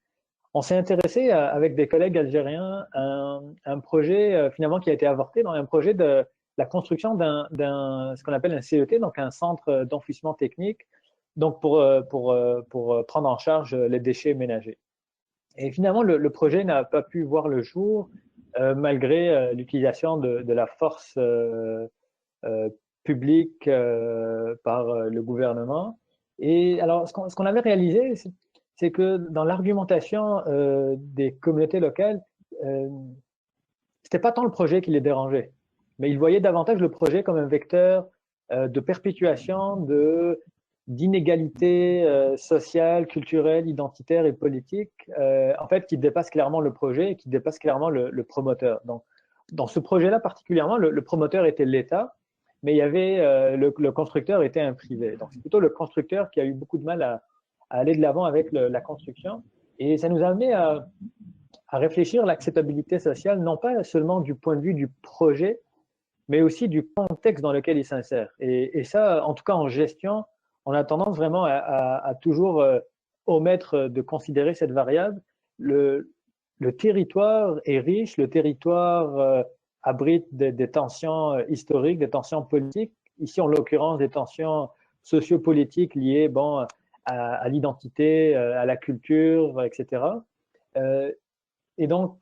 On s'est intéressé avec des collègues algériens à un projet finalement qui a été avorté, dans un projet de la construction ce qu'on appelle un CET, donc un centre d'enfouissement technique, donc pour prendre en charge les déchets ménagers. Et finalement, le projet n'a pas pu voir le jour malgré l'utilisation de la force public par le gouvernement. Et alors, ce qu'on avait réalisé, c'est que dans l'argumentation des communautés locales, c'était pas tant le projet qui les dérangeait, mais ils voyaient davantage le projet comme un vecteur de perpétuation d'inégalités sociales, culturelles, identitaires et politiques, en fait, qui dépasse clairement le projet et qui dépasse clairement le promoteur. Donc, dans ce projet-là particulièrement, le promoteur était l'État. mais il y avait, le constructeur était un privé. Donc, c'est plutôt le constructeur qui a eu beaucoup de mal à aller de l'avant avec la construction. Et ça nous a amené à réfléchir à l'acceptabilité sociale, non pas seulement du point de vue du projet, mais aussi du contexte dans lequel il s'insère. Et ça, en tout cas en gestion, on a tendance vraiment à toujours omettre de considérer cette variable. Le territoire est riche, le territoire abrite des tensions historiques, des tensions politiques, ici en l'occurrence des tensions sociopolitiques liées bon, à l'identité, à la culture, etc. Et donc,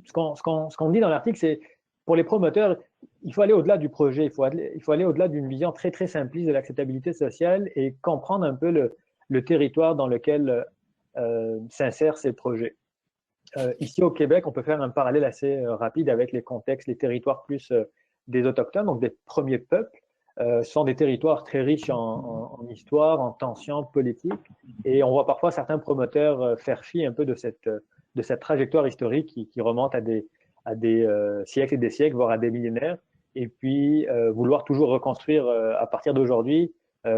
ce qu'on dit dans l'article, c'est pour les promoteurs, il faut aller au-delà du projet, il faut aller au-delà d'une vision très, très simpliste de l'acceptabilité sociale et comprendre un peu le territoire dans lequel s'insèrent ces projets. Ici au Québec, on peut faire un parallèle assez rapide avec les contextes, les territoires plus des autochtones, donc des premiers peuples. Ce sont des territoires très riches en histoire, en tensions politiques, et on voit parfois certains promoteurs faire fi un peu de cette trajectoire historique qui remonte à des siècles et des siècles, voire à des millénaires, et puis vouloir toujours reconstruire à partir d'aujourd'hui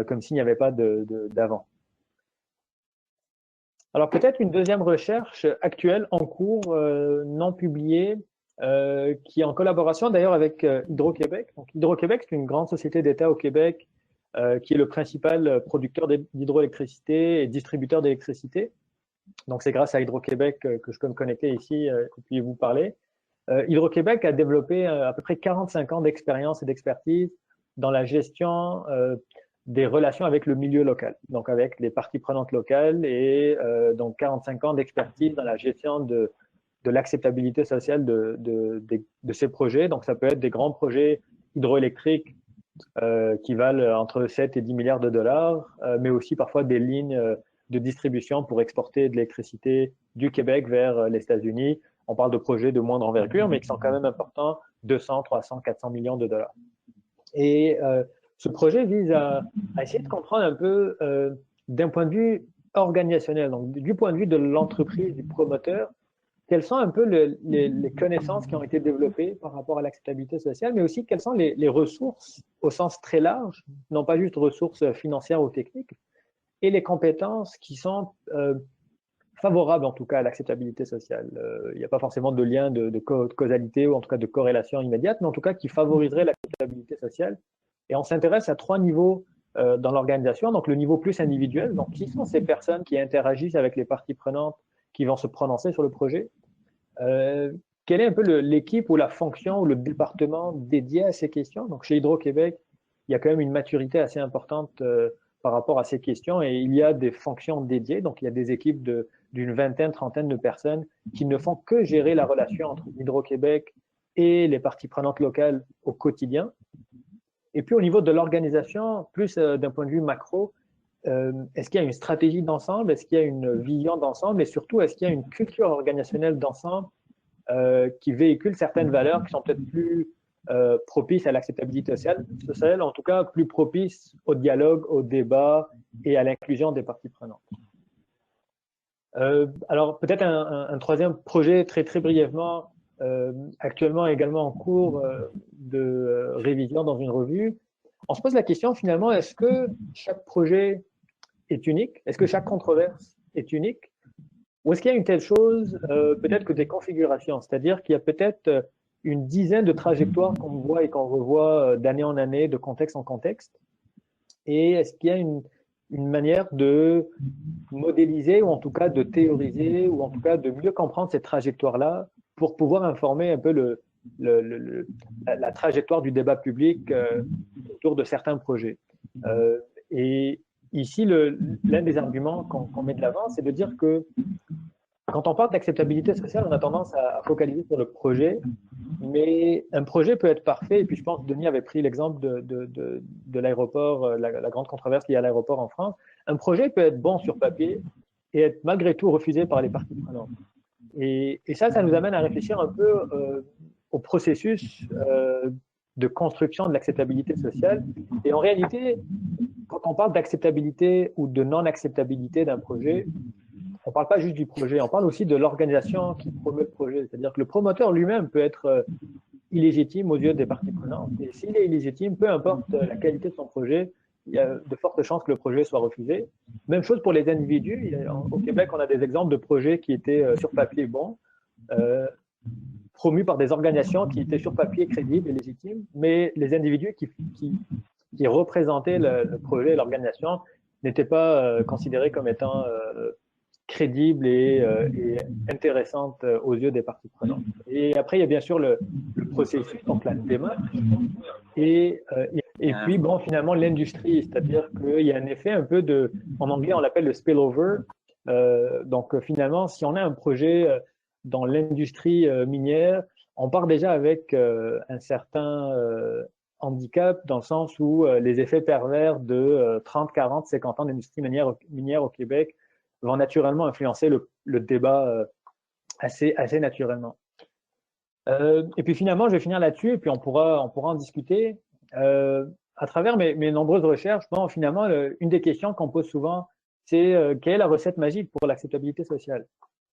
comme s'il n'y avait pas d'avant. Alors peut-être une deuxième recherche actuelle en cours, non publiée, qui est en collaboration d'ailleurs avec Hydro-Québec. Donc Hydro-Québec, c'est une grande société d'État au Québec qui est le principal producteur d'hydroélectricité et distributeur d'électricité. Donc c'est grâce à Hydro-Québec que je peux me connecter ici et puis vous parler. Hydro-Québec a développé à peu près 45 ans d'expérience et d'expertise dans la gestion des relations avec le milieu local, donc avec les parties prenantes locales et donc 45 ans d'expertise dans la gestion de l'acceptabilité sociale de ces projets. Donc ça peut être des grands projets hydroélectriques qui valent entre 7 et 10 milliards de dollars, mais aussi parfois des lignes de distribution pour exporter de l'électricité du Québec vers les États-Unis. On parle de projets de moindre envergure, mais qui sont quand même importants, 200, 300, 400 millions de dollars. Et ce projet vise à essayer de comprendre un peu d'un point de vue organisationnel, donc du point de vue de l'entreprise, du promoteur, quelles sont un peu les connaissances qui ont été développées par rapport à l'acceptabilité sociale, mais aussi quelles sont les ressources au sens très large, non pas juste ressources financières ou techniques, et les compétences qui sont favorables en tout cas à l'acceptabilité sociale. Il n'y a pas forcément de lien de causalité ou en tout cas de corrélation immédiate, mais en tout cas qui favoriserait l'acceptabilité sociale. Et on s'intéresse à 3 niveaux dans l'organisation. Donc le niveau plus individuel, donc qui sont ces personnes qui interagissent avec les parties prenantes qui vont se prononcer sur le projet? Quelle est un peu l'équipe ou la fonction ou le département dédié à ces questions? Donc chez Hydro-Québec, il y a quand même une maturité assez importante par rapport à ces questions et il y a des fonctions dédiées. Donc il y a des équipes d'une vingtaine, trentaine de personnes qui ne font que gérer la relation entre Hydro-Québec et les parties prenantes locales au quotidien. Et puis au niveau de l'organisation, plus d'un point de vue macro, est-ce qu'il y a une stratégie d'ensemble? Est-ce qu'il y a une vision d'ensemble? Et surtout, est-ce qu'il y a une culture organisationnelle d'ensemble qui véhicule certaines valeurs qui sont peut-être plus propices à l'acceptabilité sociale, en tout cas plus propices au dialogue, au débat et à l'inclusion des parties prenantes? Alors peut-être un troisième projet très très brièvement, actuellement également en cours de révision dans une revue. On se pose la question finalement, est-ce que chaque projet est unique? Est-ce que chaque controverse est unique? Ou est-ce qu'il y a une telle chose, peut-être que des configurations, c'est-à-dire qu'il y a peut-être une dizaine de trajectoires qu'on voit et qu'on revoit d'année en année, de contexte en contexte? Et est-ce qu'il y a une manière de modéliser ou en tout cas de théoriser ou en tout cas de mieux comprendre cette trajectoire-là pour pouvoir informer un peu la trajectoire du débat public autour de certains projets. Et ici, l'un des arguments qu'on met de l'avant, c'est de dire que quand on parle d'acceptabilité sociale, on a tendance à focaliser sur le projet, mais un projet peut être parfait. Et puis je pense que Denis avait pris l'exemple de l'aéroport, la grande controverse liée à l'aéroport en France. Un projet peut être bon sur papier et être malgré tout refusé par les parties prenantes. Et ça nous amène à réfléchir un peu au processus de construction de l'acceptabilité sociale. Et en réalité, quand on parle d'acceptabilité ou de non-acceptabilité d'un projet, on ne parle pas juste du projet, on parle aussi de l'organisation qui promeut le projet. C'est-à-dire que le promoteur lui-même peut être illégitime aux yeux des parties prenantes. Et s'il est illégitime, peu importe la qualité de son projet, il y a de fortes chances que le projet soit refusé. Même chose pour les individus. Au Québec, on a des exemples de projets qui étaient sur papier bons, promus par des organisations qui étaient sur papier crédibles et légitimes, mais les individus qui représentaient le projet et l'organisation n'étaient pas considérés comme étant crédible et intéressante aux yeux des parties prenantes. Et après, il y a bien sûr le processus, donc la démarche, et puis, bon, finalement, l'industrie, c'est-à-dire qu'il y a un effet un peu de, en anglais, on l'appelle le spillover. Donc, finalement, si on a un projet dans l'industrie minière, on part déjà avec un certain handicap dans le sens où les effets pervers de 30, 40, 50 ans d'industrie minière au Québec vont naturellement influencer le débat assez naturellement. Et puis finalement, je vais finir là-dessus et puis on pourra en discuter. À travers mes nombreuses recherches, bon, finalement, une des questions qu'on pose souvent, c'est quelle est la recette magique pour l'acceptabilité sociale?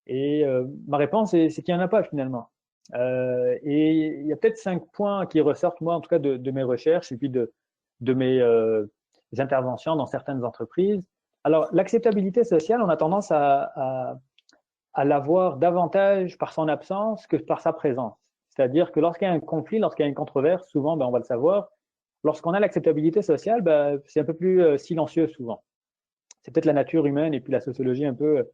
Et ma réponse, c'est qu'il n'y en a pas finalement. Et il y a peut-être 5 points qui ressortent, moi, en tout cas, de mes recherches et puis de mes interventions dans certaines entreprises. Alors, l'acceptabilité sociale, on a tendance à l'avoir davantage par son absence que par sa présence. C'est-à-dire que lorsqu'il y a un conflit, lorsqu'il y a une controverse, souvent, on va le savoir, lorsqu'on a l'acceptabilité sociale, c'est un peu plus silencieux souvent. C'est peut-être la nature humaine et puis la sociologie un peu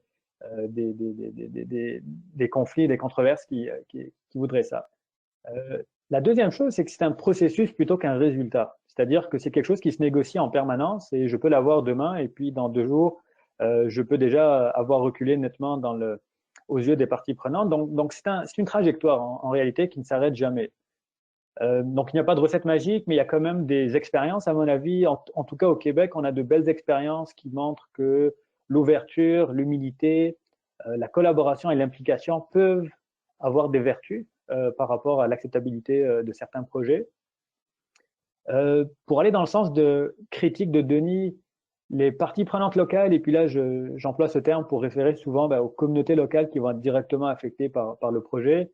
des conflits, des controverses qui voudraient ça. La deuxième chose, c'est que c'est un processus plutôt qu'un résultat. C'est-à-dire que c'est quelque chose qui se négocie en permanence et je peux l'avoir demain et puis dans 2 jours, je peux déjà avoir reculé nettement aux yeux des parties prenantes. Donc c'est une trajectoire en réalité qui ne s'arrête jamais. Donc il n'y a pas de recette magique, mais il y a quand même des expériences, à mon avis. En tout cas, au Québec, on a de belles expériences qui montrent que l'ouverture, l'humilité, la collaboration et l'implication peuvent avoir des vertus par rapport à l'acceptabilité de certains projets. Pour aller dans le sens de critique de Denis, les parties prenantes locales, et puis là j'emploie ce terme pour référer souvent aux communautés locales qui vont être directement affectées par le projet,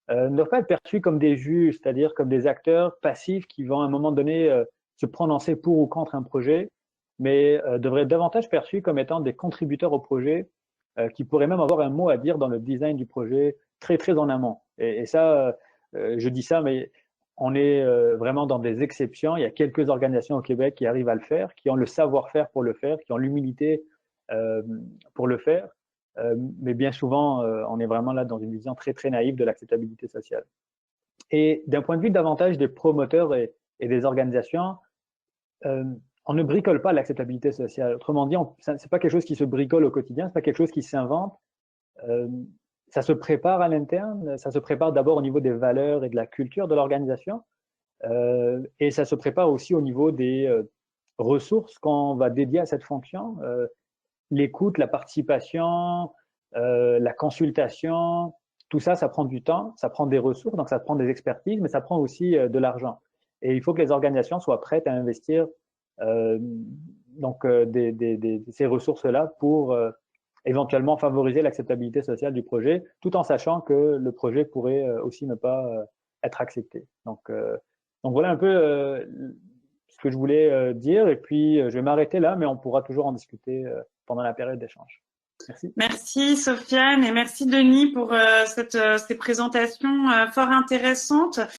ne doivent pas être perçus comme des juges, c'est-à-dire comme des acteurs passifs qui vont à un moment donné se prononcer pour ou contre un projet, mais devraient être davantage perçus comme étant des contributeurs au projet qui pourraient même avoir un mot à dire dans le design du projet très très en amont. Et ça, je dis ça, mais on est vraiment dans des exceptions. Il y a quelques organisations au Québec qui arrivent à le faire, qui ont le savoir-faire pour le faire, qui ont l'humilité pour le faire. Mais bien souvent, on est vraiment là dans une vision très, très naïve de l'acceptabilité sociale. Et d'un point de vue davantage des promoteurs et des organisations, on ne bricole pas l'acceptabilité sociale. Autrement dit, c'est pas quelque chose qui se bricole au quotidien, c'est pas quelque chose qui s'invente. Ça se prépare à l'interne, ça se prépare d'abord au niveau des valeurs et de la culture de l'organisation, et ça se prépare aussi au niveau des ressources qu'on va dédier à cette fonction. L'écoute, la participation, la consultation, tout ça, ça prend du temps, ça prend des ressources, donc ça prend des expertises, mais ça prend aussi de l'argent. Et il faut que les organisations soient prêtes à investir ces ressources-là pour éventuellement favoriser l'acceptabilité sociale du projet, tout en sachant que le projet pourrait aussi ne pas être accepté. Donc voilà un peu ce que je voulais dire, et puis je vais m'arrêter là, mais on pourra toujours en discuter pendant la période d'échange. Merci. Merci Sofiane et merci Denis pour ces présentations fort intéressantes.